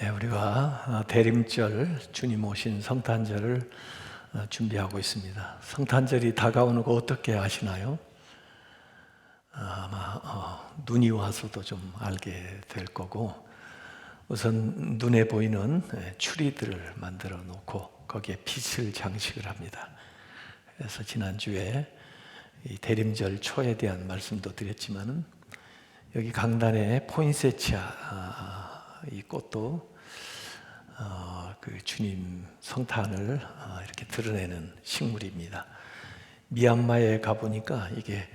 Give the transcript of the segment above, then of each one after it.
네, 우리가 대림절 주님 오신 성탄절을 준비하고 있습니다. 성탄절이 다가오는 거 어떻게 아시나요? 아마 눈이 와서도 좀 알게 될 거고, 우선 눈에 보이는 추리들을 만들어 놓고 거기에 빛을 장식을 합니다. 그래서 지난주에 이 대림절 초에 대한 말씀도 드렸지만은 여기 강단에 포인세치아 이 꽃도 그 주님 성탄을 이렇게 드러내는 식물입니다. 미얀마에 가보니까 이게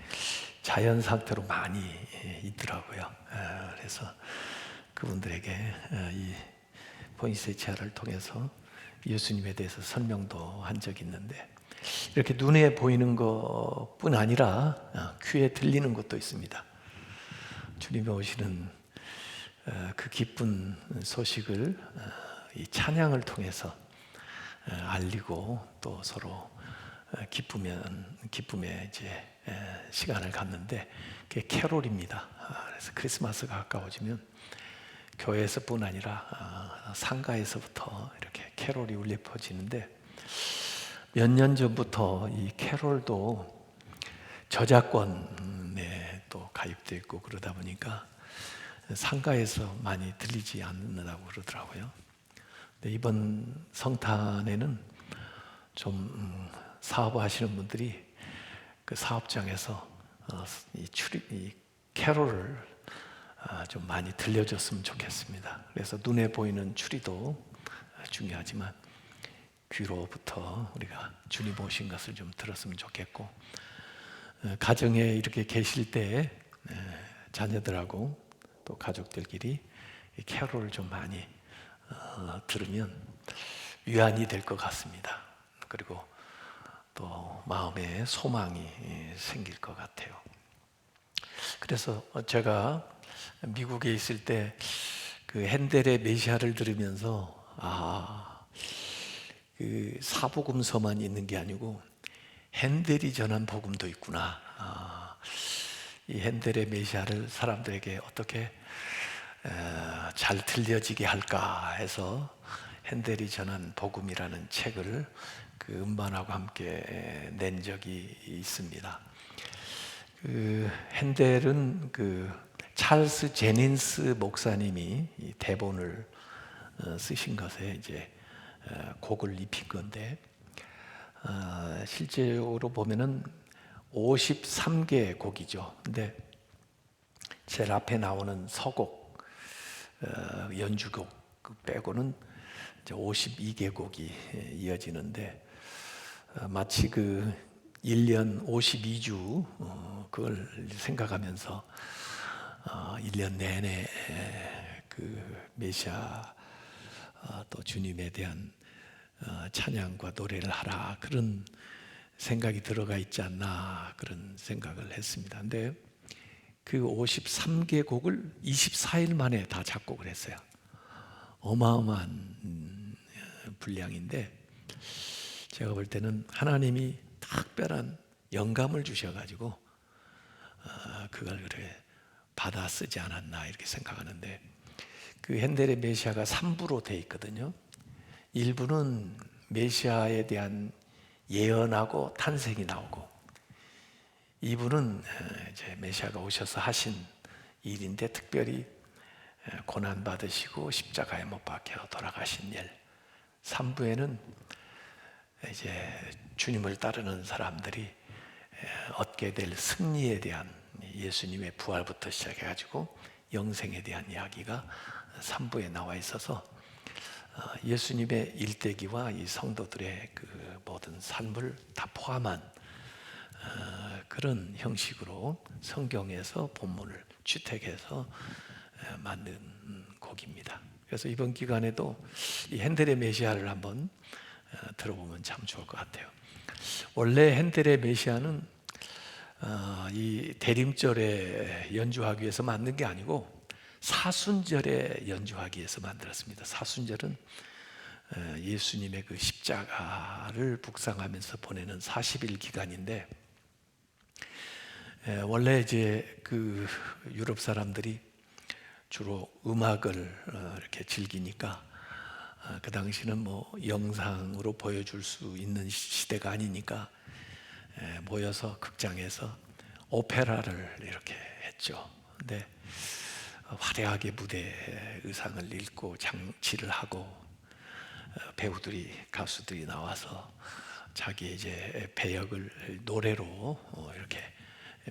자연 상태로 많이 있더라고요. 그래서 그분들에게 이 포인세치아를 통해서 예수님에 대해서 설명도 한 적이 있는데, 이렇게 눈에 보이는 것뿐 아니라 귀에 들리는 것도 있습니다. 주님이 오시는 그 기쁜 소식을 이 찬양을 통해서 알리고 또 서로 기쁨의 이제 시간을 갖는데, 그게 캐롤입니다. 그래서 크리스마스가 가까워지면 교회에서뿐 아니라 상가에서부터 이렇게 캐롤이 울려 퍼지는데, 몇 년 전부터 이 캐롤도 저작권에 또 가입되어 있고 그러다 보니까 상가에서 많이 들리지 않는다고 그러더라고요. 근데 이번 성탄에는 좀 사업하시는 분들이 그 사업장에서 이 캐롤을 좀 많이 들려줬으면 좋겠습니다. 그래서 눈에 보이는 추리도 중요하지만 귀로부터 우리가 주님 오신 것을 좀 들었으면 좋겠고, 가정에 이렇게 계실 때 자녀들하고 또 가족들끼리 이 캐롤을 좀 많이 들으면 위안이 될 것 같습니다. 그리고 또 마음에 소망이 생길 것 같아요. 그래서 제가 미국에 있을 때 그 핸델의 메시아를 들으면서 그 사복음서만 있는 게 아니고 핸델이 전한 복음도 있구나. 이 핸델의 메시아를 사람들에게 어떻게 잘 들려지게 할까 해서 핸델이 전한 복음이라는 책을 그 음반하고 함께 낸 적이 있습니다. 그 핸델은 그 찰스 제닌스 목사님이 이 대본을 쓰신 것에 이제 곡을 입힌 건데, 실제로 보면은 53개 곡이죠. 근데 제일 앞에 나오는 서곡 연주곡 빼고는 이제 52개 곡이 이어지는데, 마치 그 1년 52주 그걸 생각하면서 1년 내내 그 메시아 또 주님에 대한 찬양과 노래를 하라, 그런 생각이 들어가 있지 않나, 그런 생각을 했습니다. 근데 그 53개 곡을 24일 만에 다 작곡을 했어요. 어마어마한 분량인데, 제가 볼 때는 하나님이 특별한 영감을 주셔가지고 그걸 그래 받아 쓰지 않았나, 이렇게 생각하는데, 그 핸델의 메시아가 3부로 되어 있거든요. 1부는 메시아에 대한 예언하고 탄생이 나오고, 2부는 이제 메시아가 오셔서 하신 일인데 특별히 고난 받으시고 십자가에 못 박혀 돌아가신 일, 3부에는 이제 주님을 따르는 사람들이 얻게 될 승리에 대한, 예수님의 부활부터 시작해가지고 영생에 대한 이야기가 3부에 나와 있어서 예수님의 일대기와 이 성도들의 그 모든 삶을 다 포함한 그런 형식으로 성경에서 본문을 채택해서 만든 곡입니다. 그래서 이번 기간에도 이 핸델의 메시아를 한번 들어보면 참 좋을 것 같아요. 원래 핸델의 메시아는 이 대림절에 연주하기 위해서 만든 게 아니고 사순절에 연주하기 위해서 만들었습니다. 사순절은 예수님의 그 십자가를 묵상하면서 보내는 40일 기간인데, 원래 이제 그 유럽 사람들이 주로 음악을 이렇게 즐기니까 그 당시는 뭐 영상으로 보여줄 수 있는 시대가 아니니까 모여서 극장에서 오페라를 이렇게 했죠. 근데 화려하게 무대 의상을 입고 장치를 하고 배우들이 가수들이 나와서 자기 이제 배역을 노래로 이렇게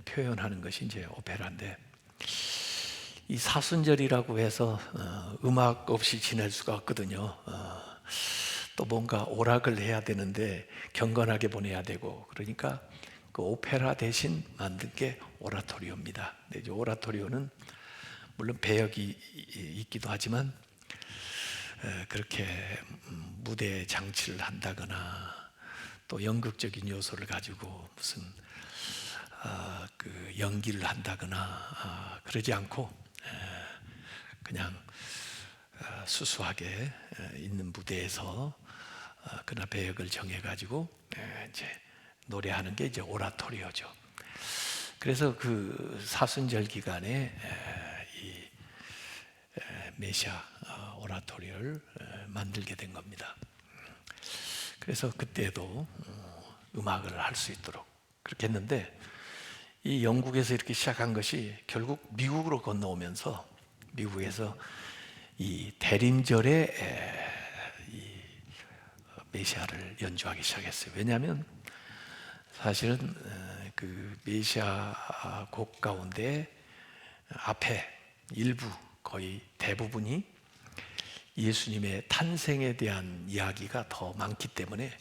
표현하는 것이 이제 오페라인데, 이 사순절이라고 해서 음악 없이 지낼 수가 없거든요. 또 뭔가 오락을 해야 되는데 경건하게 보내야 되고, 그러니까 그 오페라 대신 만든 게 오라토리오입니다. 근데 이제 오라토리오는 물론 배역이 있기도 하지만 그렇게 무대 장치를 한다거나 또 연극적인 요소를 가지고 무슨 그 연기를 한다거나 그러지 않고 그냥 수수하게 있는 무대에서 그나 배역을 정해 가지고 이제 노래하는 게 이제 오라토리오죠. 그래서 그 사순절 기간에 이 메시아 오라토리오를 만들게 된 겁니다. 그래서 그때도 음악을 할 수 있도록 그렇게 했는데, 이 영국에서 이렇게 시작한 것이 결국 미국으로 건너오면서 미국에서 이 대림절에 이 메시아를 연주하기 시작했어요. 왜냐하면 사실은 그 메시아 곡 가운데 앞에 일부, 거의 대부분이 예수님의 탄생에 대한 이야기가 더 많기 때문에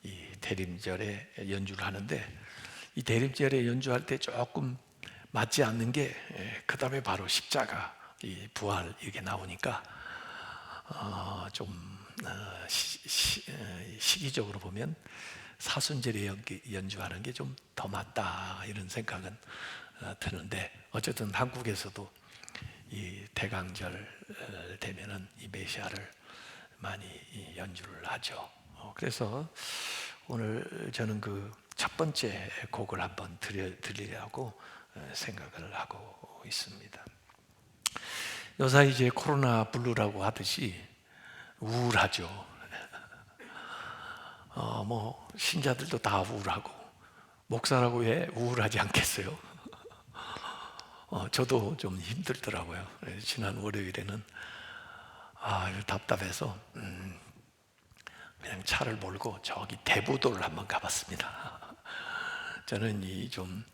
이 대림절에 연주를 하는데, 이 대림절에 연주할 때 조금 맞지 않는 게 그 다음에 바로 십자가, 이 부활 이게 나오니까 좀 시기적으로 보면 사순절에 연주하는 게 좀 더 맞다, 이런 생각은 드는데, 어쨌든 한국에서도 이 대강절 되면은 이 메시아를 많이 연주를 하죠. 그래서 오늘 저는 그 첫 번째 곡을 한번 드리려고 생각을 하고 있습니다. 요새 이제 코로나 블루라고 하듯이 우울하죠. 뭐 신자들도 다 우울하고, 목사라고 왜 우울하지 않겠어요? 저도 좀 힘들더라고요. 지난 월요일에는 이거 답답해서 그냥 차를 몰고 저기 대부도를 한번 가봤습니다. 저는 이 좀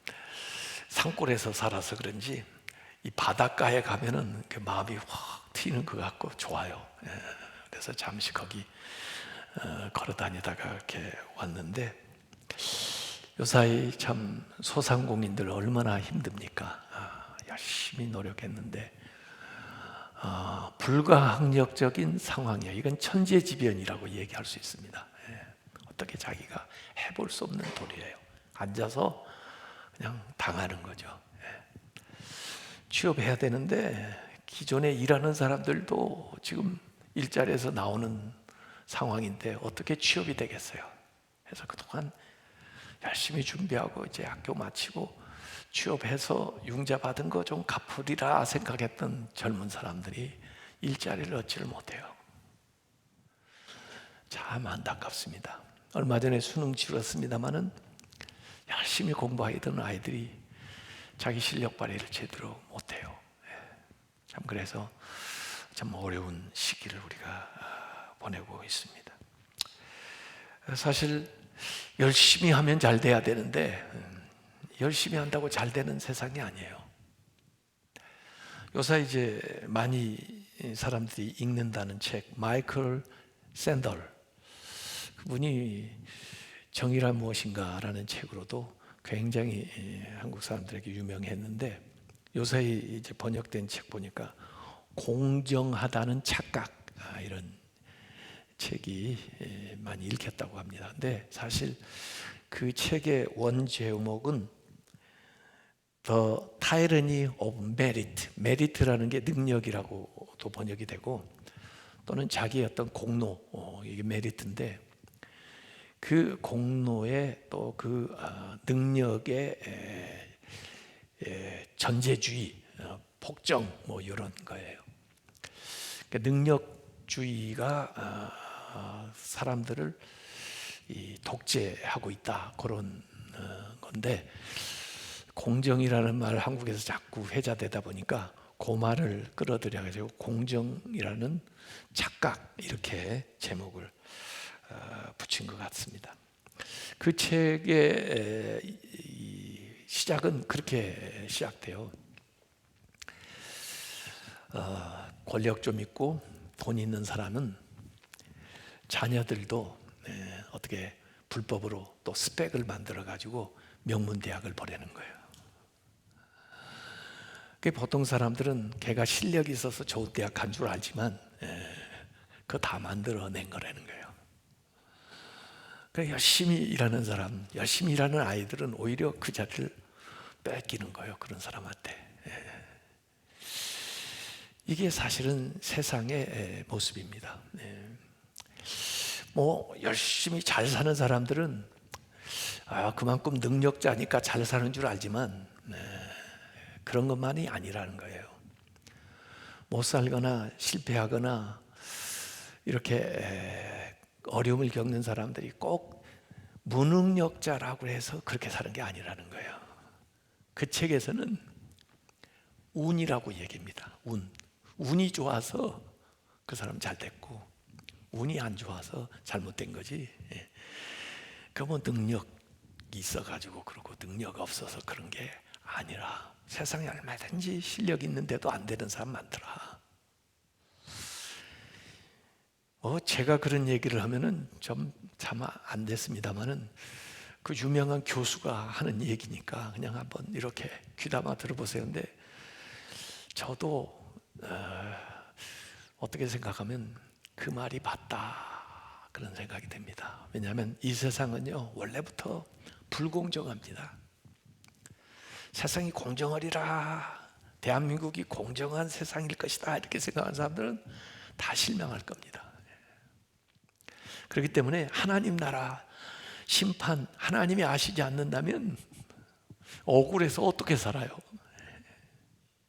산골에서 살아서 그런지 이 바닷가에 가면은 그 마음이 확 튀는 것 같고 좋아요. 그래서 잠시 거기 걸어 다니다가 이렇게 왔는데, 요사이 참 소상공인들 얼마나 힘듭니까? 열심히 노력했는데 불가항력적인 상황이에요. 이건 천재지변이라고 얘기할 수 있습니다. 어떻게 자기가 해볼 수 없는 도리예요. 앉아서 그냥 당하는 거죠. 취업해야 되는데 기존에 일하는 사람들도 지금 일자리에서 나오는 상황인데 어떻게 취업이 되겠어요? 그래서 그동안 열심히 준비하고 이제 학교 마치고 취업해서 융자 받은 거 좀 갚으리라 생각했던 젊은 사람들이 일자리를 얻지를 못해요. 참 안타깝습니다. 얼마 전에 수능 치렀습니다마는 열심히 공부하던 아이들이 자기 실력 발휘를 제대로 못해요. 참 그래서 참 어려운 시기를 우리가 보내고 있습니다. 사실 열심히 하면 잘 돼야 되는데 열심히 한다고 잘 되는 세상이 아니에요. 요새 이제 많이 사람들이 읽는다는 책, 마이클 샌덜, 그분이 정의란 무엇인가라는 책으로도 굉장히 한국 사람들에게 유명했는데, 요새 이제 번역된 책 보니까 공정하다는 착각, 이런 책이 많이 읽혔다고 합니다. 근데 사실 그 책의 원제목은 The Tyranny of Merit, 메리트라는 게 능력이라고도 번역이 되고, 또는 자기의 어떤 공로, 이게 메리트인데, 그 공로에 또 그 능력의 전제주의, 폭정 뭐 이런 거예요. 그러니까 능력주의가 사람들을 독재하고 있다, 그런 건데, 공정이라는 말 한국에서 자꾸 회자되다 보니까 그 말을 끌어들여 가지고 공정이라는 착각, 이렇게 제목을 붙인 것 같습니다. 그 책의 시작은 그렇게 시작돼요. 권력 좀 있고 돈 있는 사람은 자녀들도 어떻게 불법으로 또 스펙을 만들어 가지고 명문대학을 보내는 거예요. 보통 사람들은 걔가 실력이 있어서 좋은 대학 간 줄 알지만 그거 다 만들어낸 거라는 거예요. 그러니까 열심히 일하는 사람, 열심히 일하는 아이들은 오히려 그 자리를 뺏기는 거예요, 그런 사람한테. 이게 사실은 세상의 모습입니다. 뭐 열심히 잘 사는 사람들은 그만큼 능력자니까 잘 사는 줄 알지만 그런 것만이 아니라는 거예요. 못 살거나 실패하거나 이렇게 어려움을 겪는 사람들이 꼭 무능력자라고 해서 그렇게 사는 게 아니라는 거예요. 그 책에서는 운이라고 얘기합니다. 운이 좋아서 그 사람 잘 됐고, 운이 안 좋아서 잘못된 거지. 그뭐 능력이 있어가지고 그러고 능력 없어서 그런 게 아니라, 세상에 얼마든지 실력 있는데도 안 되는 사람 많더라. 제가 그런 얘기를 하면은 좀 참 안 됐습니다만은, 그 유명한 교수가 하는 얘기니까 그냥 한번 이렇게 귀담아 들어보세요. 근데 저도 어떻게 생각하면 그 말이 맞다, 그런 생각이 됩니다. 왜냐하면 이 세상은요, 원래부터 불공정합니다. 세상이 공정하리라, 대한민국이 공정한 세상일 것이다, 이렇게 생각하는 사람들은 다 실망할 겁니다. 그렇기 때문에 하나님 나라 심판, 하나님이 아시지 않는다면 억울해서 어떻게 살아요?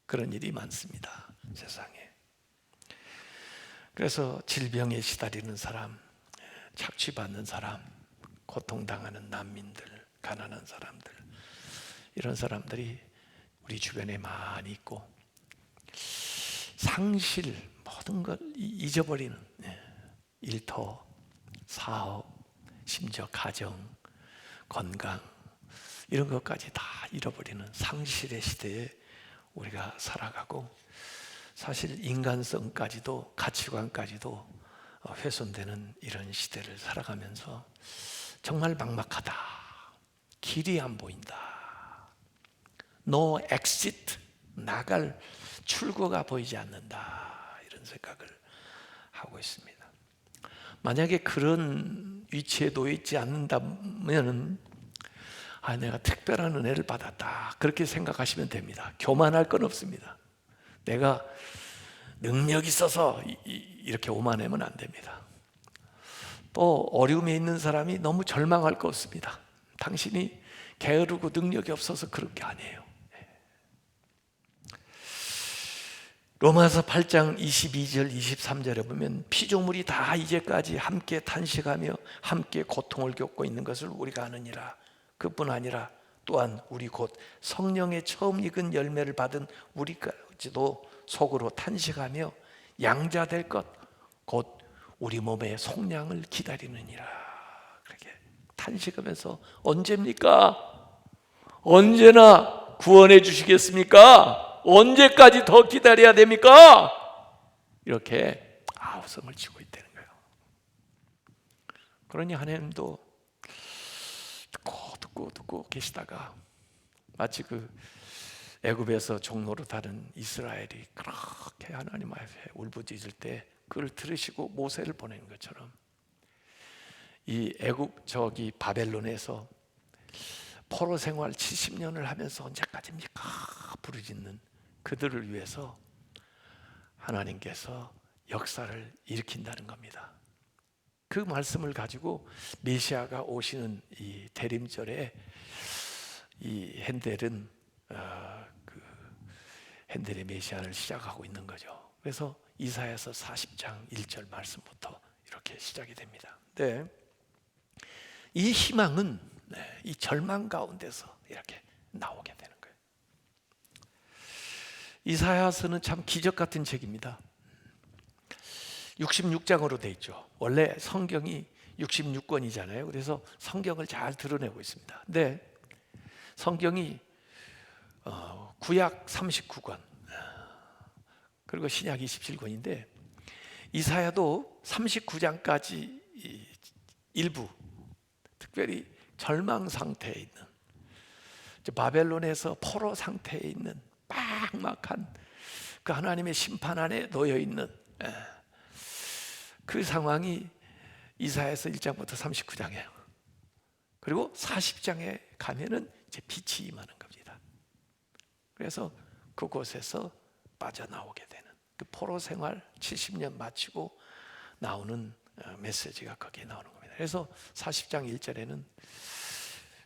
그런 일이 많습니다, 세상에. 그래서 질병에 시달리는 사람, 착취받는 사람, 고통당하는 난민들, 가난한 사람들, 이런 사람들이 우리 주변에 많이 있고, 상실, 모든 걸 잊어버리는, 일터, 사업, 심지어 가정, 건강, 이런 것까지 다 잃어버리는 상실의 시대에 우리가 살아가고, 사실 인간성까지도, 가치관까지도 훼손되는 이런 시대를 살아가면서 정말 막막하다, 길이 안 보인다, no exit, 나갈 출구가 보이지 않는다, 이런 생각을 하고 있습니다. 만약에 그런 위치에 놓여 있지 않는다면 내가 특별한 은혜를 받았다, 그렇게 생각하시면 됩니다. 교만할 건 없습니다. 내가 능력이 있어서 이렇게 오만하면 안 됩니다. 또 어려움에 있는 사람이 너무 절망할 거 없습니다. 당신이 게으르고 능력이 없어서 그런 게 아니에요. 로마서 8장 22절 23절에 보면, 피조물이 다 이제까지 함께 탄식하며 함께 고통을 겪고 있는 것을 우리가 아느니라. 그뿐 아니라 또한 우리 곧 성령의 처음 익은 열매를 받은 우리까지도 속으로 탄식하며 양자될 것 곧 우리 몸의 속량을 기다리느니라. 그렇게 탄식하면서, 언제입니까? 언제나 구원해 주시겠습니까? 언제까지 더 기다려야 됩니까? 이렇게 아우성을 치고 있다는 거예요. 그러니 하나님도 듣고 계시다가, 마치 그 애굽에서 종로로 다른 이스라엘이 그렇게 하나님 앞에 울부짖을 때 그걸 들으시고 모세를 보내는 것처럼, 이 애굽 바벨론에서 포로 생활 70년을 하면서 언제까지입니까? 부르짖는 그들을 위해서 하나님께서 역사를 일으킨다는 겁니다. 그 말씀을 가지고 메시아가 오시는 이 대림절에 이 헨델은 그 핸델의 메시아를 시작하고 있는 거죠. 그래서 이사야서 40장 1절 말씀부터 이렇게 시작이 됩니다. 네, 이 희망은 이 절망 가운데서 이렇게 나오게 되는 거예요. 이사야서는 참 기적 같은 책입니다. 66장으로 돼 있죠. 원래 성경이 66권이잖아요. 그래서 성경을 잘 드러내고 있습니다. 근데 성경이 구약 39권 그리고 신약 27권인데 이사야도 39장까지 일부, 특별히 절망 상태에 있는, 바벨론에서 포로 상태에 있는 막막한 그 하나님의 심판 안에 놓여 있는 그 상황이 이사야서 1장부터 39장이에요. 그리고 40장에 가면은 이제 빛이 임하는 겁니다. 그래서 그곳에서 빠져나오게 되는 그 포로 생활 70년 마치고 나오는 메시지가 거기에 나오는 겁니다. 그래서 40장 1절에는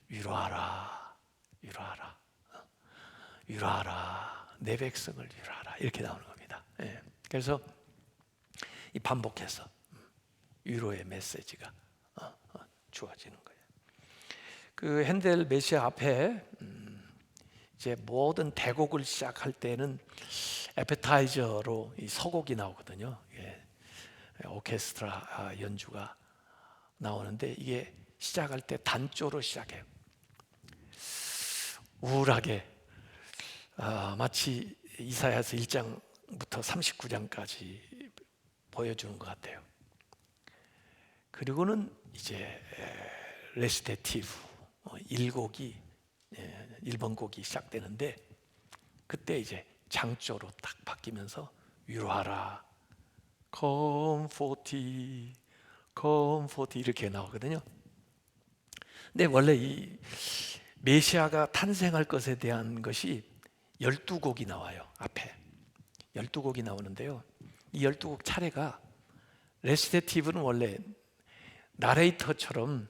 위로하라, 위로하라, 위로하라, 내 백성을 위로하라 이렇게 나오는 겁니다. 그래서 이 반복해서 위로의 메시지가 주어지는 거예요. 그 핸델 메시아 앞에 이제 모든 대곡을 시작할 때는 에페타이저로 이 서곡이 나오거든요. 오케스트라 연주가 나오는데 이게 시작할 때 단조로 시작해요. 우울하게 마치 이사야서 1장부터 39장까지 보여주는 것 같아요. 그리고는 이제 레시테티브 1곡이 1번 곡이 시작되는데 그때 이제 장조로 딱 바뀌면서 위로하라, comforti, comforti 이렇게 나오거든요. 근데 원래 이 메시아가 탄생할 것에 대한 것이 12곡이 나와요. 앞에 12곡이 나오는데요. 이 12곡 차례가 레시테티브는 원래 나레이터처럼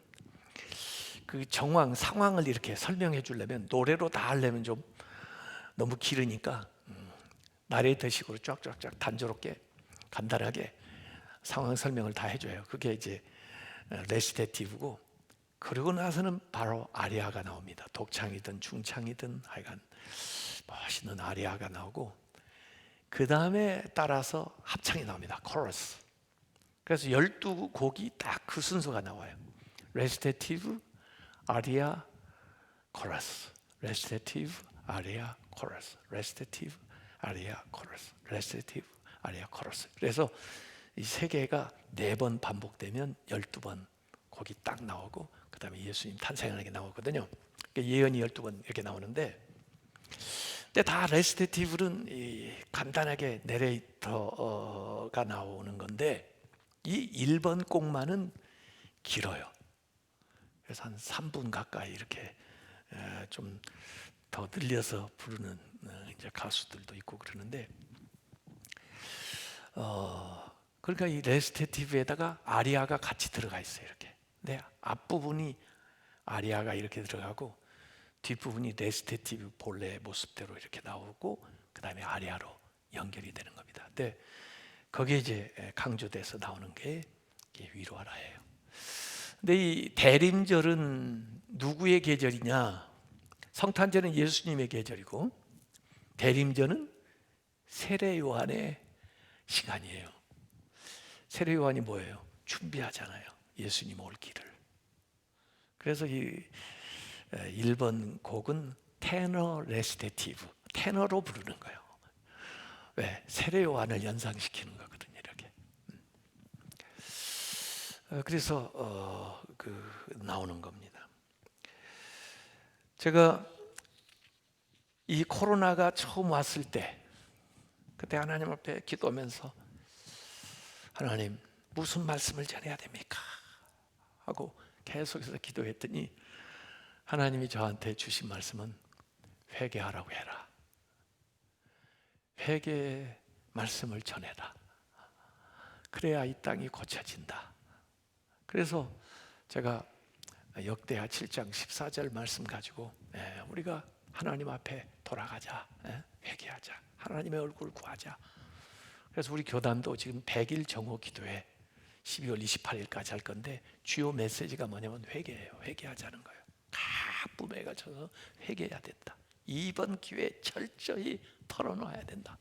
그 정황, 상황을 이렇게 설명해 주려면 노래로 다 하려면 좀 너무 길으니까 나레이터식으로 쫙쫙쫙 단조롭게 간단하게 상황 설명을 다 해줘요. 그게 이제 레시테티브고 그러고 나서는 바로 아리아가 나옵니다. 독창이든 중창이든 하여간 멋있는 아리아가 나오고 그 다음에 따라서 합창이 나옵니다. 코러스. 그래서 12곡이 딱 그 순서가 나와요. 레시테티브, 아리아, 코러스, 레시테티브, 아리아, 코러스, 레시테티브, 아리아, 코러스, 레시테티브, 아리아, 코러스. 그래서 이 세 개가 4번 반복되면 12번 곡이 딱 나오고 그 다음에 예수님 탄생하는 게 나오거든요. 그러니까 예언이 12번 이렇게 나오는데 근데 다 레시테티브는 간단하게 내레이터가 나오는 건데 이 1번 곡만은 길어요. 그래서 한 3분 가까이 이렇게 좀 더 늘려서 부르는 이제 가수들도 있고 그러는데 그러니까 이 레시테티브에다가 아리아가 같이 들어가 있어요. 이렇게. 근데 앞부분이 아리아가 이렇게 들어가고 뒷부분이 레시테티브 본래의 모습대로 이렇게 나오고 그 다음에 아리아로 연결이 되는 겁니다. 근데 거기에 이제 강조돼서 나오는 게 위로하라예요. 근데 이 대림절은 누구의 계절이냐? 성탄절은 예수님의 계절이고 대림절은 세례 요한의 시간이에요. 세례 요한이 뭐예요? 준비하잖아요. 예수님 올 길을. 그래서 이 1번 곡은 테너 레시테티브, 테너로 부르는 거예요. 왜? 세례 요한을 연상시키는 거거든요. 이렇게. 그래서 나오는 겁니다. 제가 이 코로나가 처음 왔을 때 그때 하나님 앞에 기도하면서 하나님 무슨 말씀을 전해야 됩니까? 하고 계속해서 기도했더니 하나님이 저한테 주신 말씀은 회개하라고 해라. 회개의 말씀을 전해라. 그래야 이 땅이 고쳐진다. 그래서 제가 역대하 7장 14절 말씀 가지고 우리가 하나님 앞에 돌아가자. 회개하자. 하나님의 얼굴 구하자. 그래서 우리 교단도 지금 100일 정오 기도회 12월 28일까지 할 건데 주요 메시지가 뭐냐면 회개예요. 회개하자는 거예요. 각 부모에 갇혀서 회개해야 된다. 이번 기회에 철저히 털어놔야 된다.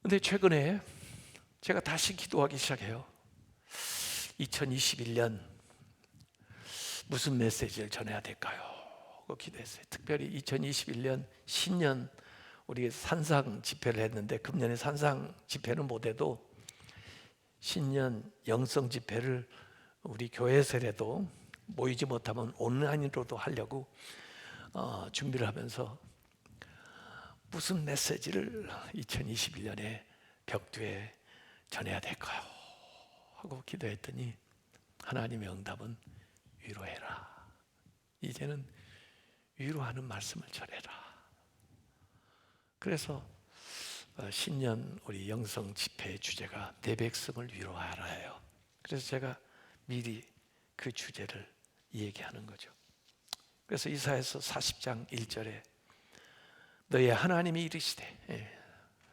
근데 최근에 제가 다시 기도하기 시작해요. 2021년 무슨 메시지를 전해야 될까요? 그 기도했어요. 특별히 2021년 신년 우리 산상 집회를 했는데 금년에 산상 집회는 못해도 신년 영성 집회를 우리 교회에서라도 모이지 못하면 온라인으로도 하려고 준비를 하면서 무슨 메시지를 2021년에 벽두에 전해야 될까요? 하고 기도했더니 하나님의 응답은 위로해라. 이제는 위로하는 말씀을 전해라. 그래서 신년 우리 영성 집회의 주제가 내 백성을 위로하라예요. 그래서 제가 미리 그 주제를 얘기하는 거죠. 그래서 이사야서 40장 1절에 너희 하나님이 이르시되,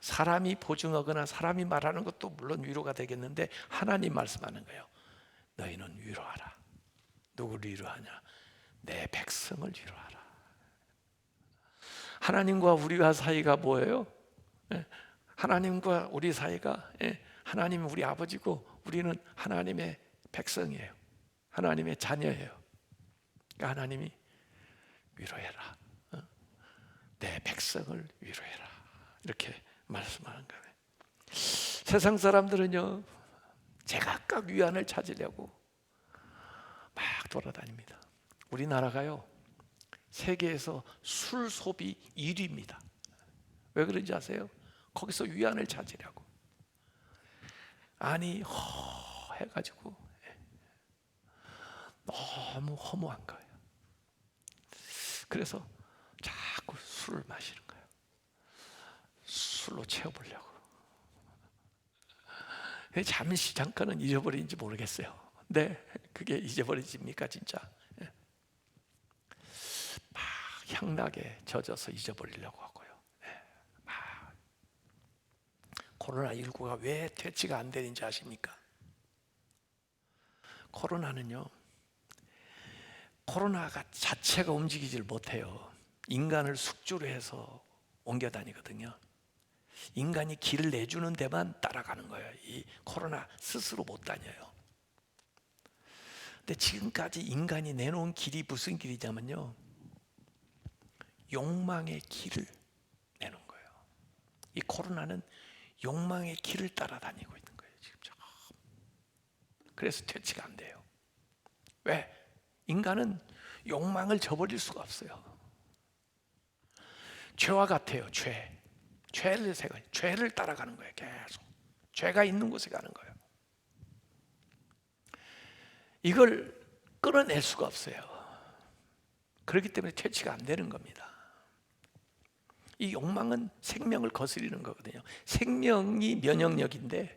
사람이 보증하거나 사람이 말하는 것도 물론 위로가 되겠는데 하나님 말씀하는 거예요. 너희는 위로하라. 누구를 위로하냐? 내 백성을 위로하라. 하나님과 우리가 사이가 뭐예요? 하나님과 우리 사이가, 하나님은 우리 아버지고 우리는 하나님의 백성이에요. 하나님의 자녀예요. 그러니까 하나님이 위로해라. 내 백성을 위로해라. 이렇게 말씀하는 거예요. 세상 사람들은요, 제각각 위안을 찾으려고 막 돌아다닙니다. 우리나라가요, 세계에서 술 소비 1위입니다. 왜 그런지 아세요? 거기서 위안을 찾으려고. 아니 해가지고 너무 허무한 거예요. 그래서 자꾸 술을 마시는 거예요. 술로 채워보려고. 잠시 잠깐은 잊어버리는지 모르겠어요. 네, 그게 잊어버리집니까 진짜? 막 향락에 젖어서 잊어버리려고 하고요. 막 코로나19가 왜 퇴치가 안 되는지 아십니까? 코로나가 자체가 움직이질 못해요. 인간을 숙주로 해서 옮겨 다니거든요. 인간이 길을 내주는 데만 따라가는 거예요. 이 코로나 스스로 못 다녀요. 근데 지금까지 인간이 내놓은 길이 무슨 길이냐면요, 욕망의 길을 내놓은 거예요. 이 코로나는 욕망의 길을 따라다니고 있는 거예요. 지금. 그래서 퇴치가 안 돼요. 왜? 인간은 욕망을 저버릴 수가 없어요. 죄와 같아요. 죄를 따라가는 거예요. 계속 죄가 있는 곳에 가는 거예요. 이걸 끌어낼 수가 없어요. 그렇기 때문에 퇴치가 안 되는 겁니다. 이 욕망은 생명을 거스리는 거거든요. 생명이 면역력인데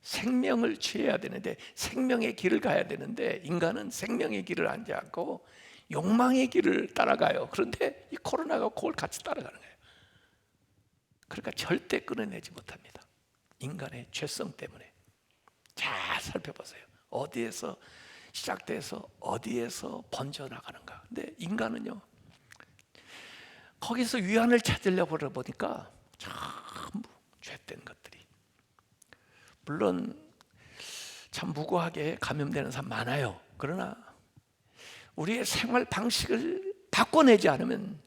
생명을 취해야 되는데, 생명의 길을 가야 되는데 인간은 생명의 길을 앉지 않고 욕망의 길을 따라가요. 그런데 이 코로나가 그걸 같이 따라가는 거예요. 그러니까 절대 끊어내지 못합니다. 인간의 죄성 때문에. 잘 살펴보세요. 어디에서 시작돼서 어디에서 번져나가는가. 근데 인간은요, 거기서 위안을 찾으려고 보니까 전부 죄된 것들이. 물론 참 무고하게 감염되는 사람 많아요. 그러나 우리의 생활 방식을 바꿔내지 않으면,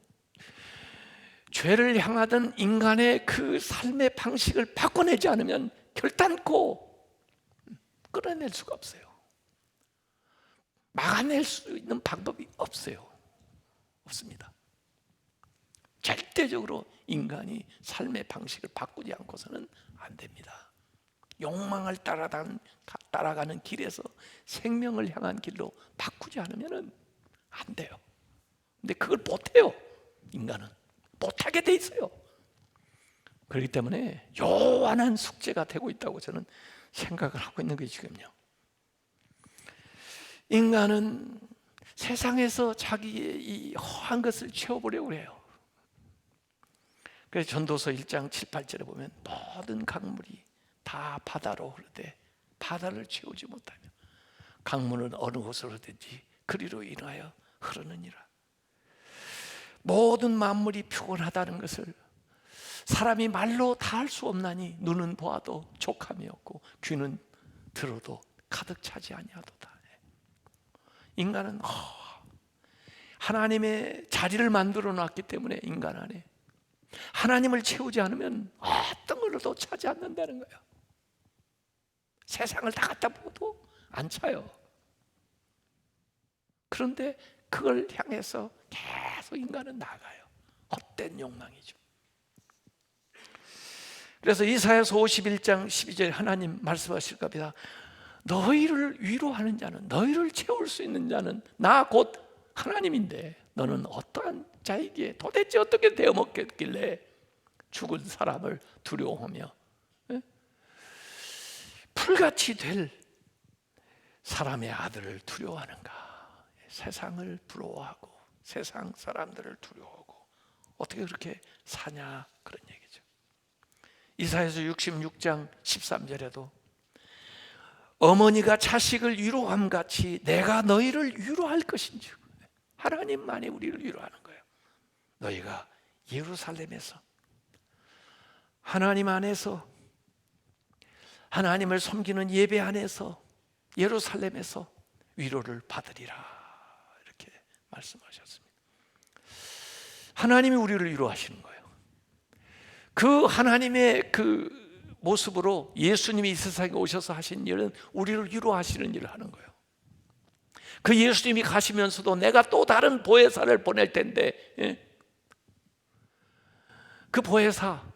죄를 향하던 인간의 그 삶의 방식을 바꿔내지 않으면 결단코 끌어낼 수가 없어요. 막아낼 수 있는 방법이 없어요. 없습니다. 절대적으로 인간이 삶의 방식을 바꾸지 않고서는 안 됩니다. 욕망을 따라가는 길에서 생명을 향한 길로 바꾸지 않으면 안 돼요. 근데 그걸 못해요. 인간은 못하게 돼 있어요. 그렇기 때문에 요한한 숙제가 되고 있다고 저는 생각을 하고 있는 게 지금요. 인간은 세상에서 자기의 이 허한 것을 채워보려고 해요. 그래서 전도서 1장 7, 8절에 보면 모든 강물이 다 바다로 흐르되 바다를 채우지 못하며 강물은 어느 곳으로 흐르든지 그리로 인하여 흐르느니라. 모든 만물이 피곤하다는 것을 사람이 말로 다 할 수 없나니 눈은 보아도 족함이 없고 귀는 들어도 가득 차지 아니하도다. 인간은 하나님의 자리를 만들어 놨기 때문에 인간 안에 하나님을 채우지 않으면 어떤 걸로도 차지 않는다는 거예요. 세상을 다 갖다 부어도 안 차요. 그런데 그걸 향해서 계속 인간은 나가요. 헛된 욕망이죠. 그래서 이사야서 51장 12절에 하나님 말씀하실 겁니다. 너희를 위로하는 자는, 너희를 채울 수 있는 자는 나 곧 하나님인데 너는 어떠한 자이기에 도대체 어떻게 되어먹겠길래 죽은 사람을 두려워하며 풀같이 될 사람의 아들을 두려워하는가. 세상을 부러워하고 세상 사람들을 두려워하고 어떻게 그렇게 사냐, 그런 얘기죠. 이사야서 66장 13절에도 어머니가 자식을 위로함 같이 내가 너희를 위로할 것인지. 하나님만이 우리를 위로하는 거예요. 너희가 예루살렘에서 하나님 안에서 하나님을 섬기는 예배 안에서 예루살렘에서 위로를 받으리라, 이렇게 말씀하셨습니다. 하나님이 우리를 위로하시는 거예요. 그 하나님의 그 모습으로 예수님이 이 세상에 오셔서 하신 일은 우리를 위로하시는 일을 하는 거예요. 그 예수님이 가시면서도 내가 또 다른 보혜사를 보낼 텐데, 그 보혜사가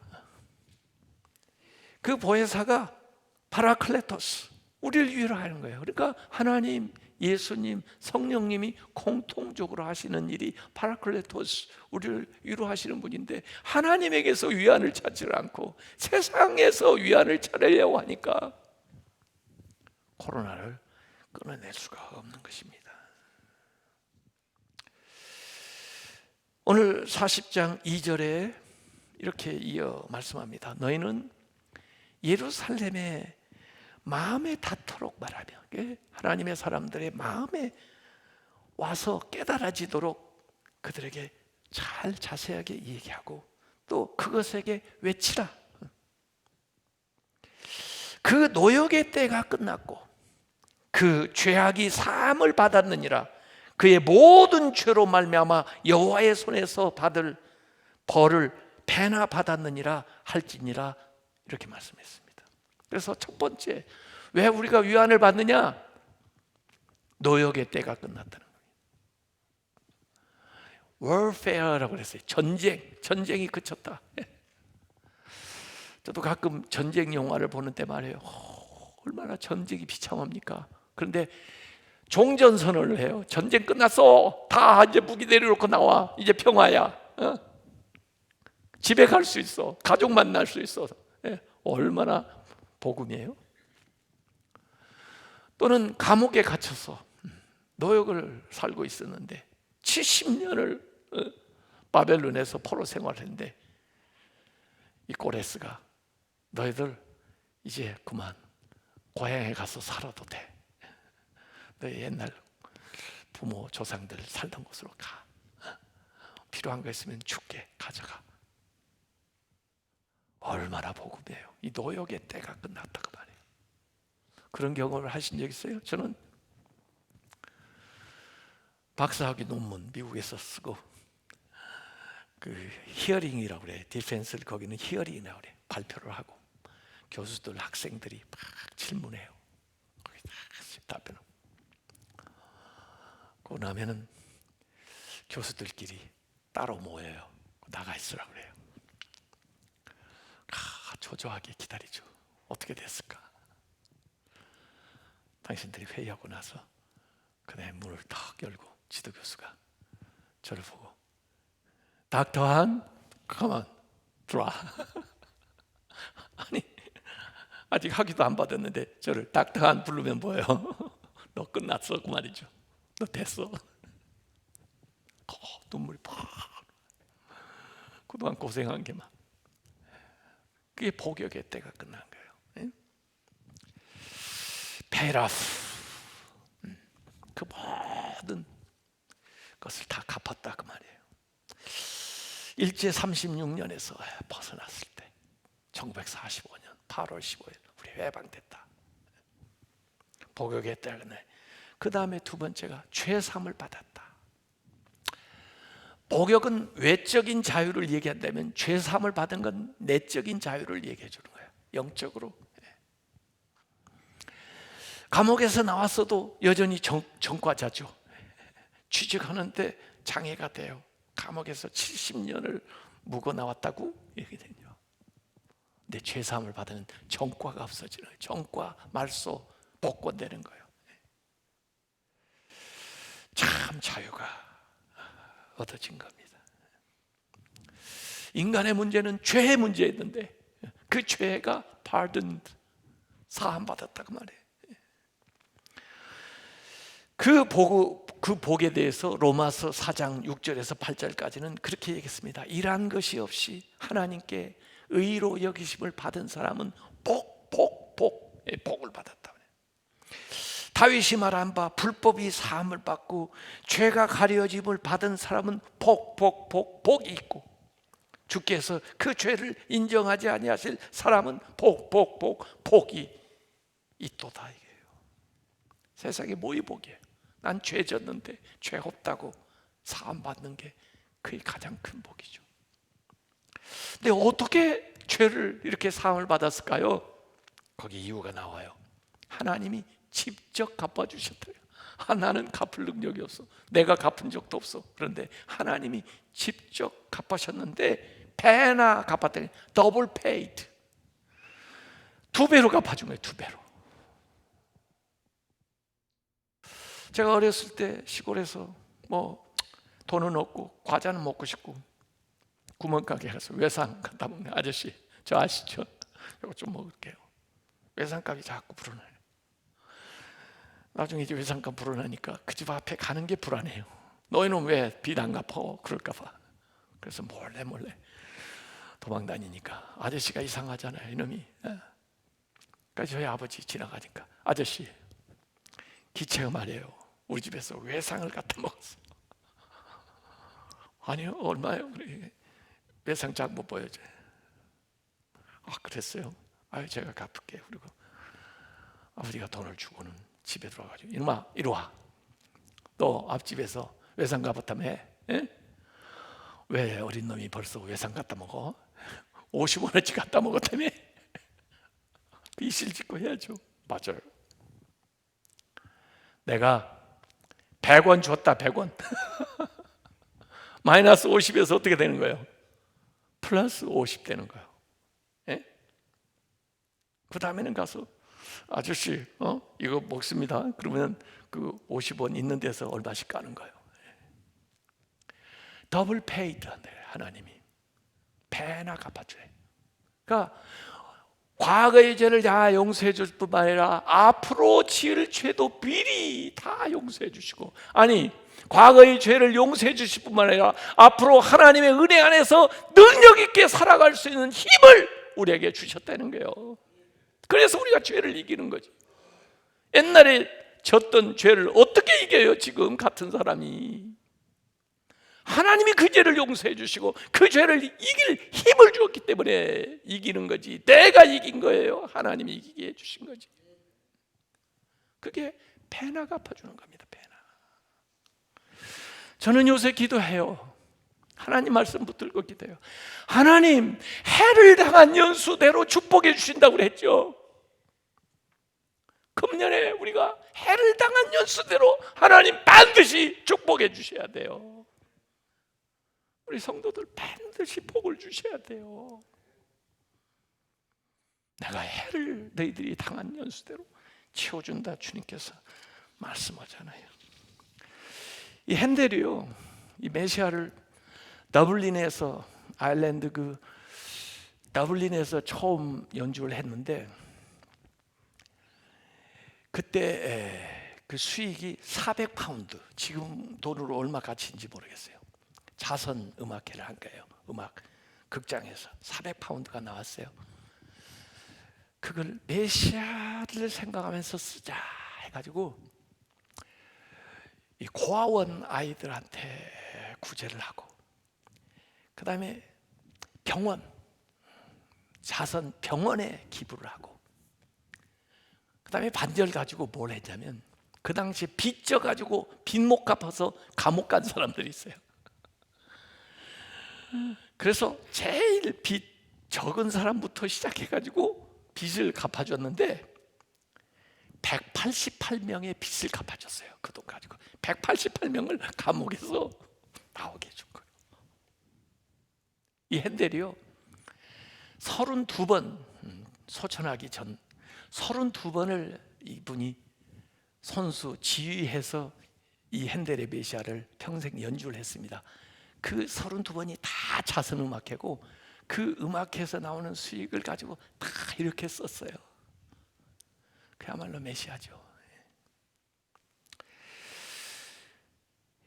파라클레토스, 우리를 위로하는 거예요. 그러니까 하나님, 예수님, 성령님이 공통적으로 하시는 일이 파라클레토스, 우리를 위로하시는 분인데 하나님에게서 위안을 찾지를 않고 세상에서 위안을 찾으려고 하니까 코로나를 끊어낼 수가 없는 것입니다. 오늘 40장 2절에 이렇게 이어 말씀합니다. 너희는 예루살렘에 마음에 닿도록 말하며, 하나님의 사람들의 마음에 와서 깨달아지도록 그들에게 잘 자세하게 얘기하고 또 그것에게 외치라. 그 노역의 때가 끝났고 그 죄악이 사함을 받았느니라. 그의 모든 죄로 말미암아 여호와의 손에서 받을 벌을 배나 받았느니라 할지니라, 이렇게 말씀했습니다. 그래서 첫 번째, 왜 우리가 위안을 받느냐? 노역의 때가 끝났다는 거예요. warfare라고 그랬어요. 전쟁이 그쳤다. 저도 가끔 전쟁 영화를 보는 때 말해요. 얼마나 전쟁이 비참합니까? 그런데 종전선언을 해요. 전쟁 끝났어. 다 이제 무기 내려놓고 나와. 이제 평화야. 집에 갈 수 있어. 가족 만날 수 있어. 얼마나 복음이에요? 또는 감옥에 갇혀서 노역을 살고 있었는데 70년을 바벨론에서 포로 생활했는데 이 고레스가 너희들 이제 그만 고향에 가서 살아도 돼. 너희 옛날 부모 조상들 살던 곳으로 가. 필요한 거 있으면 줄게, 가져가. 얼마나 복음이에요. 이 노역의 때가 끝났다고 말해요. 그런 경험을 하신 적 있어요? 저는 박사학위 논문 미국에서 쓰고 그 히어링이라고 그래. 디펜스를 거기는 히어링이라고 그래. 발표를 하고 교수들, 학생들이 막 질문해요. 거기 다 답변하고. 그러고 나면은 교수들끼리 따로 모여요. 나가 있으라고 그래요. 초조하게 기다리죠. 어떻게 됐을까? 당신들이 회의하고 나서 그다음에 문을 탁 열고 지도교수가 저를 보고 닥터 한, 가만 들어와. 아니 아직 학위도 안 받았는데 저를 닥터 한 부르면 뭐예요? 너 끝났어 그 말이죠. 너 됐어. 눈물이 팍. 그동안 고생한 게 막. 그게 복역의 때가 끝난 거예요. 페이라프. 그 모든 것을 다 갚았다 그 말이에요. 일제 36년에서 벗어났을 때 1945년 8월 15일 우리 해방됐다. 복역의 때가 끝나요. 그 다음에 두 번째가 죄사함을 받았다. 복역은 외적인 자유를 얘기한다면 죄사함을 받은 건 내적인 자유를 얘기해 주는 거예요. 영적으로. 감옥에서 나왔어도 여전히 전과자죠. 취직하는데 장애가 돼요. 감옥에서 70년을 묵어 나왔다고 얘기되죠. 근데 죄사함을 받으면 전과가 없어지는 거예요. 전과, 말소, 복권되는 거예요. 참 자유가 얻어진 겁니다. 인간의 문제는 죄의 문제였는데 그 죄가 pardoned, 사함받았다 그 말이에요. 그 복에 대해서 로마서 4장 6절에서 8절까지는 그렇게 얘기했습니다. 일한 것이 없이 하나님께 의로 여기심을 받은 사람은 복을 받았다. 다윗이 말한 바 불법이 사함을 받고 죄가 가려짐을 받은 사람은 복이 있고 주께서 그 죄를 인정하지 아니하실 사람은 복이 있도다 이게요. 세상에 뭐이 복이에요? 난 죄 졌는데 죄 없다고 사함 받는 게 그게 가장 큰 복이죠. 근데 어떻게 죄를 이렇게 사함을 받았을까요? 거기 이유가 나와요. 하나님이 직접 갚아주셨대요. 나는 갚을 능력이 없어. 내가 갚은 적도 없어. 그런데 하나님이 직접 갚으셨는데 배나 갚았더니 더블 페이드, 2배로 갚아준 거예요. 2배로. 제가 어렸을 때 시골에서 뭐 돈은 없고 과자는 먹고 싶고 구멍가게 가서 외상 갖다 먹는 아저씨, 저 아시죠? 이거 좀 먹을게요. 외상값이 자꾸 불어나요. 나중에 이제 외상값 불어나니까 그 집 앞에 가는 게 불안해요. 너희는 왜 빚 안 갚아? 그럴까 봐. 그래서 몰래 도망 다니니까 아저씨가 이상하잖아요, 이놈이. 그래서 저희 아버지 지나가니까 아저씨, 기체가 말이에요. 우리 집에서 외상을 갖다 먹었어. 아니요, 얼마요? 외상 장부 보여줘요. 아, 그랬어요? 아유, 제가 갚을게요. 그리고 아버지가 돈을 주고는 집에 들어가가지고 이놈아, 이리 와. 너 앞집에서 외상 갚았다며? 왜 어린 놈이 벌써 외상 갖다 먹어? 50원어치 갖다 먹었다며? 빚을 짓고 해야죠. 맞아요. 내가 100원 줬다. 100원. 마이너스 50에서 어떻게 되는 거예요? 플러스 50 되는 거예요. 예? 그 다음에는 가서 아저씨 이거 먹습니다. 그러면 그 50원 있는 데서 얼마씩 까는 거예요. 더블 페이드 한대요. 하나님이 배나 갚아줘요. 그러니까 과거의 죄를 다 용서해 줄 뿐만 아니라 앞으로 지을 죄도 미리 다 용서해 주시고, 아니 과거의 죄를 용서해 주실 뿐만 아니라 앞으로 하나님의 은혜 안에서 능력 있게 살아갈 수 있는 힘을 우리에게 주셨다는 거예요. 그래서 우리가 죄를 이기는 거지. 옛날에 졌던 죄를 어떻게 이겨요? 지금 같은 사람이. 하나님이 그 죄를 용서해 주시고 그 죄를 이길 힘을 주었기 때문에 이기는 거지. 내가 이긴 거예요. 하나님이 이기게 해주신 거지. 그게 배나 갚아주는 겁니다. 배나. 저는 요새 기도해요. 하나님 말씀 붙들고 기도해요. 하나님, 해를 당한 연수대로 축복해 주신다고 그랬죠. 금년에 우리가 해를 당한 연수대로 하나님 반드시 축복해 주셔야 돼요. 우리 성도들 반드시 복을 주셔야 돼요. 내가 해를 너희들이 당한 연수대로 치워준다 주님께서 말씀하잖아요. 이 핸델이요, 이 메시아를 더블린에서, 아일랜드 그 더블린에서 처음 연주를 했는데 그때 그 수익이 400파운드, 지금 돈으로 얼마 가치인지 모르겠어요. 자선 음악회를 한 거예요. 음악 극장에서 400파운드가 나왔어요. 그걸 메시아를 생각하면서 쓰자 해가지고 이 고아원 아이들한테 구제를 하고, 그 다음에 병원, 자선 병원에 기부를 하고, 그 다음에 반절 가지고 뭘 했냐면, 그 당시에 빚 져가지고 빚 못 갚아서 감옥 간 사람들이 있어요. 그래서 제일 빚 적은 사람부터 시작해가지고 빚을 갚아줬는데 188명의 빚을 갚아줬어요. 그 돈 가지고 188명을 감옥에서 나오게 해준 거예요. 이 핸델이요 32번 소천하기 전 32번을 이분이 손수 지휘해서 이 핸델의 메시아를 평생 연주를 했습니다. 그 32번이 다 자선 음악회고, 그 음악회에서 나오는 수익을 가지고 다 이렇게 썼어요. 그야말로 메시아죠.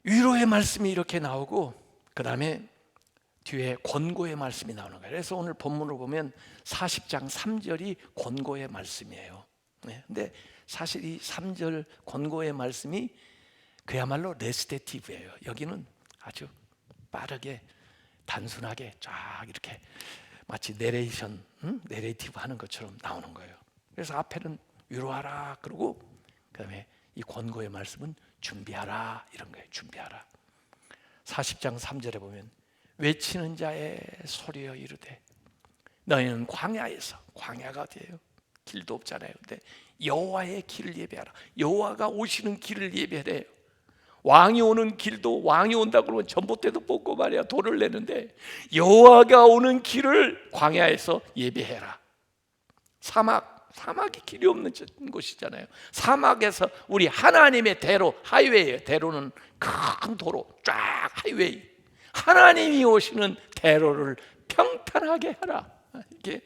위로의 말씀이 이렇게 나오고, 그 다음에 뒤에 권고의 말씀이 나오는 거예요. 그래서 오늘 본문을 보면 40장 3절이 권고의 말씀이에요. 근데 사실 이 3절 권고의 말씀이 그야말로 레스테티브예요. 여기는 아주 빠르게 단순하게 쫙 이렇게 마치 내레이티브 하는 것처럼 나오는 거예요. 그래서 앞에는 위로하라 그러고, 그 다음에 이 권고의 말씀은 준비하라 이런 거예요. 준비하라. 40장 3절에 보면 외치는 자의 소리여 이르되 너희는 광야에서, 광야가 어디예요? 길도 없잖아요. 근데 여호와의 길을 예배하라. 여호와가 오시는 길을 예배해요. 왕이 오는 길도, 왕이 온다 그러면 전봇대도 뽑고 말이야 돌을 내는데, 여호와가 오는 길을 광야에서 예배해라. 사막이 길이 없는 곳이잖아요. 사막에서 우리 하나님의 대로, 하이웨이예요. 대로는 큰 도로, 쫙 하이웨이. 하나님이 오시는 대로를 평탄하게 하라. 이게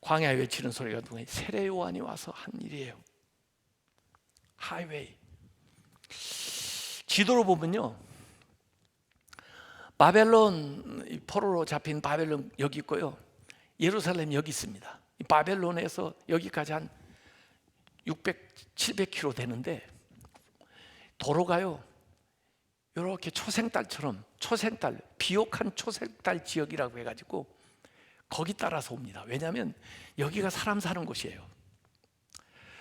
광야에 외치는 소리가 누구예요? 세례 요한이 와서 한 일이에요. 하이웨이. 지도로 보면요, 바벨론, 포로로 잡힌 바벨론 여기 있고요, 예루살렘 여기 있습니다. 바벨론에서 여기까지 한 600, 700km 되는데, 도로가요 이렇게 초생달처럼, 초생달, 비옥한 초생달 지역이라고 해가지고 거기 따라서 옵니다. 왜냐하면 여기가 사람 사는 곳이에요.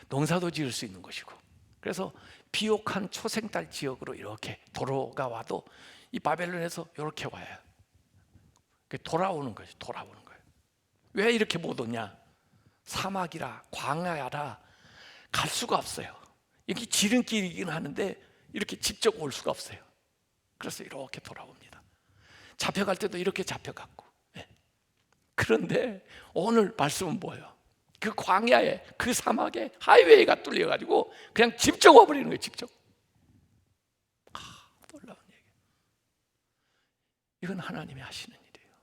농사도 지을 수 있는 곳이고, 그래서 비옥한 초생달 지역으로 이렇게 도로가 와도 이 바벨론에서 이렇게 와요. 돌아오는 거죠. 돌아오는 거예요. 왜 이렇게 못 오냐? 사막이라, 광야라 갈 수가 없어요. 여기 지름길이긴 하는데 이렇게 직접 올 수가 없어요. 그래서 이렇게 돌아옵니다. 잡혀갈 때도 이렇게 잡혀갔고. 그런데 오늘 말씀은 뭐예요? 그 광야에, 그 사막에 하이웨이가 뚫려가지고 그냥 직접 와버리는 거예요. 직접. 놀라운 얘기. 이건 하나님이 하시는 일이에요.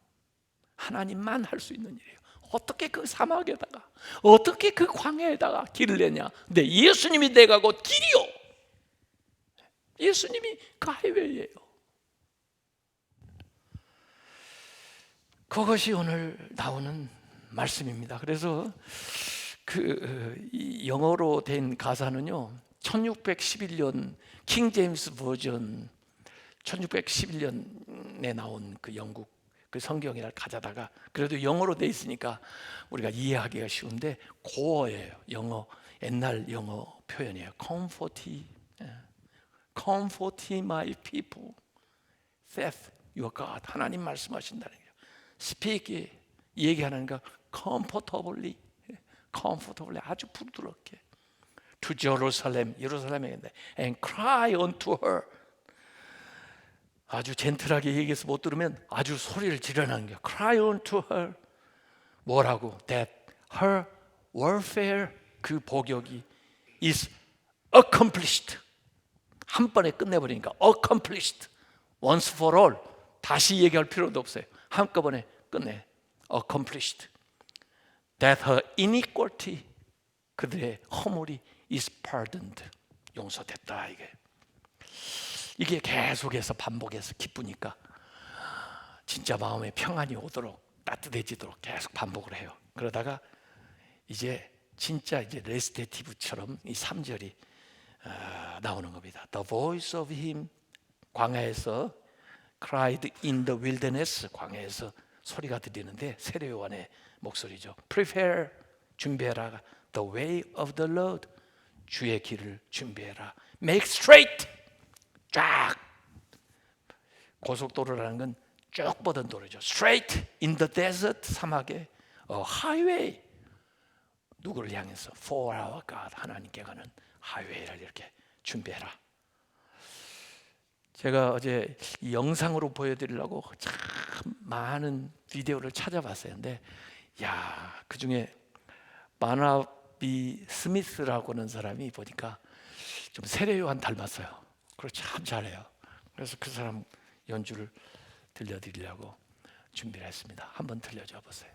하나님만 할 수 있는 일이에요. 어떻게 그 사막에다가, 어떻게 그 광야에다가 길을 내냐? 근데 예수님이 내가 곧 길이요. 예수님이 그 하이웨이예요. 그것이 오늘 나오는 말씀입니다. 그래서 이 영어로 된 가사는요, 1611년 킹 제임스 버전, 1611년에 나온 그 영국 그 성경이라 가져다가, 그래도 영어로 돼 있으니까 우리가 이해하기가 쉬운데 고어예요. 영어, 옛날 영어 표현이에요. Comforting my people, saith your God. 하나님 말씀하신다는 거예요. Speak, 얘기하는 거 comfortably, 아주 부드럽게. To Jerusalem, 예루살렘에 있는데, and cry unto her. 아주 젠틀하게 얘기해서 못 들으면 아주 소리를 지르는 거예요. Cry unto her. 뭐라고? That her warfare, 그 복역이 is accomplished. 한 번에 끝내버리니까 accomplished. Once for all. 다시 얘기할 필요도 없어요. 한꺼번에 끝내. accomplished. That her iniquity, 그들의 허물이 is pardoned. 용서됐다. 이게 계속해서 반복해서 기쁘니까 진짜 마음에 평안이 오도록, 따뜻해지도록 계속 반복을 해요. 그러다가 이제 진짜 이제 레시테이티브처럼 이 3절이 나오는 겁니다. The voice of him, 광야에서 cried in the wilderness, 광야에서 소리가 들리는데 세례 요한의 목소리죠. Prepare, 준비해라. The way of the Lord, 주의 길을 준비해라. Make straight, 쫙. 고속도로라는 건 쭉 뻗은 도로죠. Straight in the desert, 사막에 highway, 누구를 향해서? For our God, 하나님께 가는 하이웨이를 이렇게 준비해라. 제가 어제 이 영상으로 보여드리려고 참 많은 비디오를 찾아봤어요. 근데 그 중에 바나비 스미스라고 하는 사람이 보니까 좀 세례 요한 닮았어요. 그리고 참 잘해요. 그래서 그 사람 연주를 들려드리려고 준비를 했습니다. 한번 들려줘 보세요.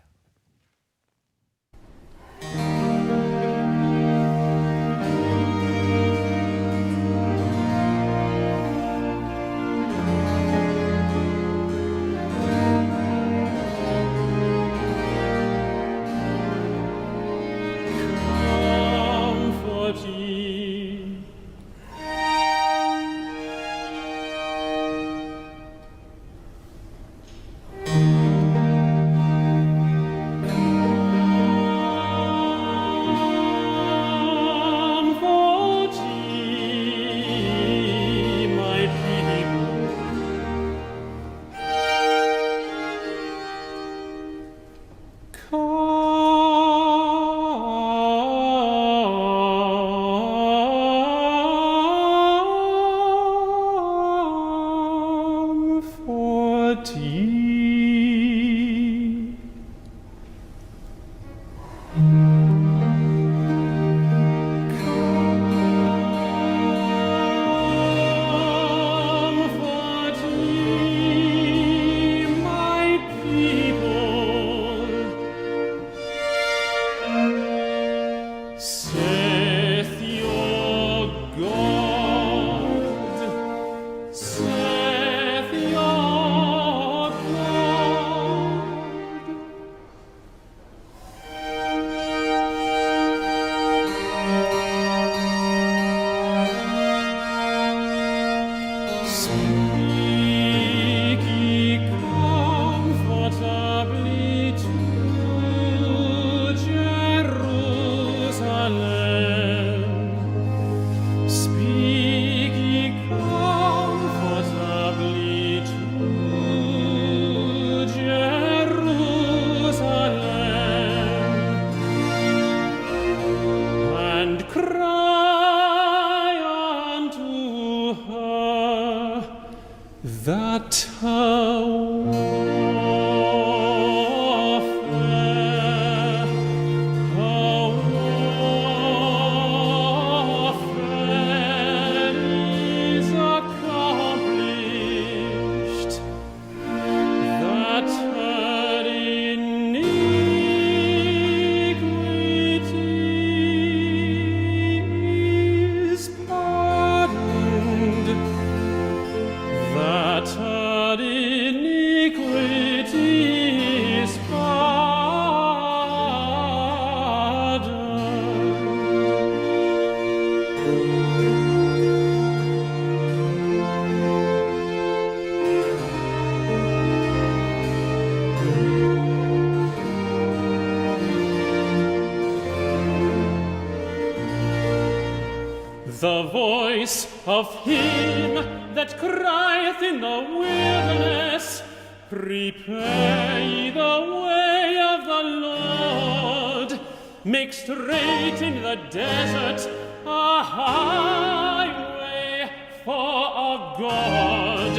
The voice of him that crieth in the wilderness, prepare ye the way of the Lord, make straight in the desert a highway for our God.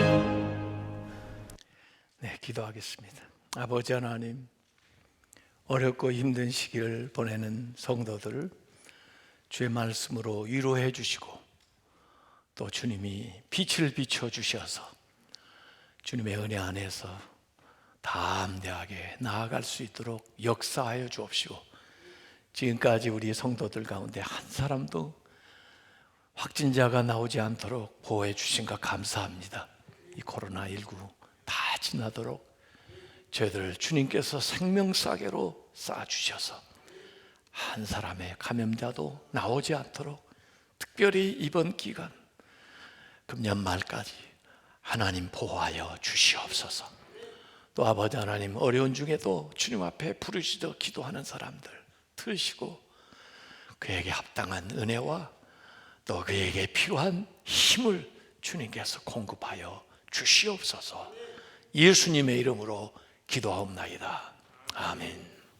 네, 기도하겠습니다. 아버지 하나님, 어렵고 힘든 시기를 보내는 성도들 주의 말씀으로 위로해 주시고 또 주님이 빛을 비춰 주셔서 주님의 은혜 안에서 담대하게 나아갈 수 있도록 역사하여 주옵시고, 지금까지 우리 성도들 가운데 한 사람도 확진자가 나오지 않도록 보호해 주신 것 감사합니다. 이 코로나19 다 지나도록 저희들 주님께서 생명싸개로 쌓아주셔서 한 사람의 감염자도 나오지 않도록 특별히 이번 기간 금년 말까지 하나님 보호하여 주시옵소서. 또 아버지 하나님, 어려운 중에도 주님 앞에 부르짖어 기도하는 사람들 들으시고 그에게 합당한 은혜와 또 그에게 필요한 힘을 주님께서 공급하여 주시옵소서. 예수님의 이름으로 기도하옵나이다. 아멘.